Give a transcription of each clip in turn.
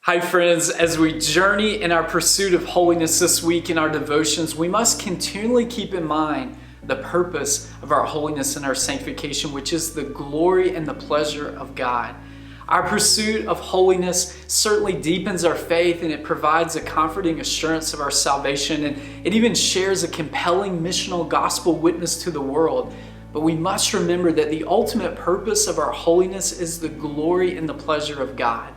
Hi friends, as we journey in our pursuit of holiness this week in our devotions, we must continually keep in mind the purpose of our holiness and our sanctification, which is the glory and the pleasure of God. Our pursuit of holiness certainly deepens our faith, and it provides a comforting assurance of our salvation, and it even shares a compelling missional gospel witness to the world. But we must remember that the ultimate purpose of our holiness is the glory and the pleasure of God.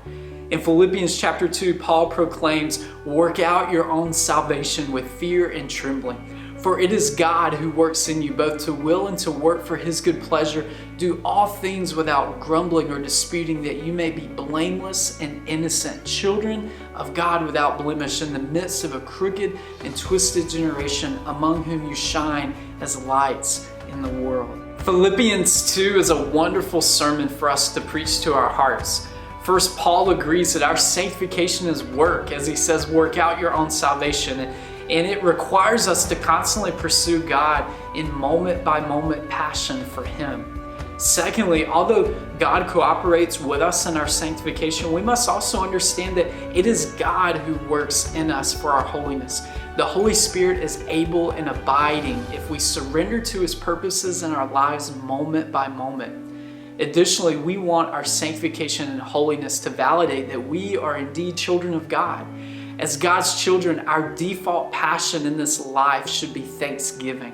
In Philippians chapter 2, Paul proclaims, "Work out your own salvation with fear and trembling. For it is God who works in you both to will and to work for his good pleasure. Do all things without grumbling or disputing, that you may be blameless and innocent, children of God without blemish, in the midst of a crooked and twisted generation, among whom you shine as lights in the world." Philippians 2 is a wonderful sermon for us to preach to our hearts. First, Paul agrees that our sanctification is work, as he says, work out your own salvation. And it requires us to constantly pursue God in moment-by-moment passion for him. Secondly, although God cooperates with us in our sanctification, we must also understand that it is God who works in us for our holiness. The Holy Spirit is able and abiding if we surrender to his purposes in our lives moment by moment. Additionally, we want our sanctification and holiness to validate that we are indeed children of God. As God's children, our default passion in this life should be thanksgiving.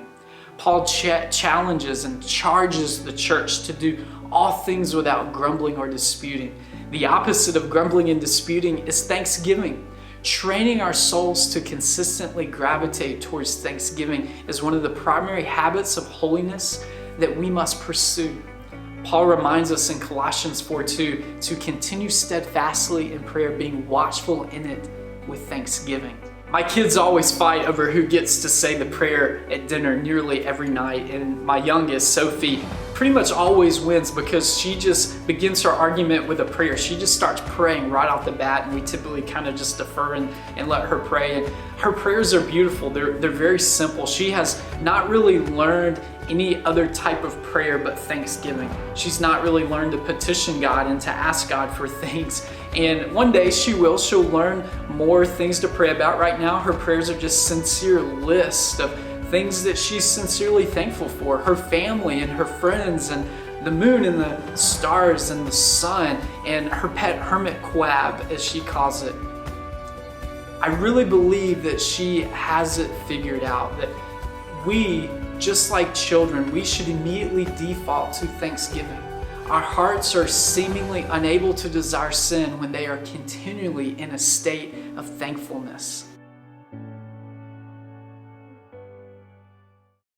Paul challenges and charges the church to do all things without grumbling or disputing. The opposite of grumbling and disputing is thanksgiving. Training our souls to consistently gravitate towards thanksgiving is one of the primary habits of holiness that we must pursue. Paul reminds us in Colossians 4:2 to continue steadfastly in prayer, being watchful in it with thanksgiving. My kids always fight over who gets to say the prayer at dinner nearly every night, and my youngest, Sophie, pretty much always wins because she just begins her argument with a prayer. She just starts praying right off the bat, and we typically kind of just defer and let her pray. And her prayers are beautiful. They're very simple. She has not really learned any other type of prayer but thanksgiving. She's not really learned to petition God and to ask God for things. And one day she'll learn more things to pray about. Right now, her prayers are just sincere lists of things that she's sincerely thankful for. Her family and her friends and the moon and the stars and the sun and her pet hermit crab, as she calls it. I really believe that she has it figured out, that we, just like children, we should immediately default to thanksgiving. Our hearts are seemingly unable to desire sin when they are continually in a state of thankfulness.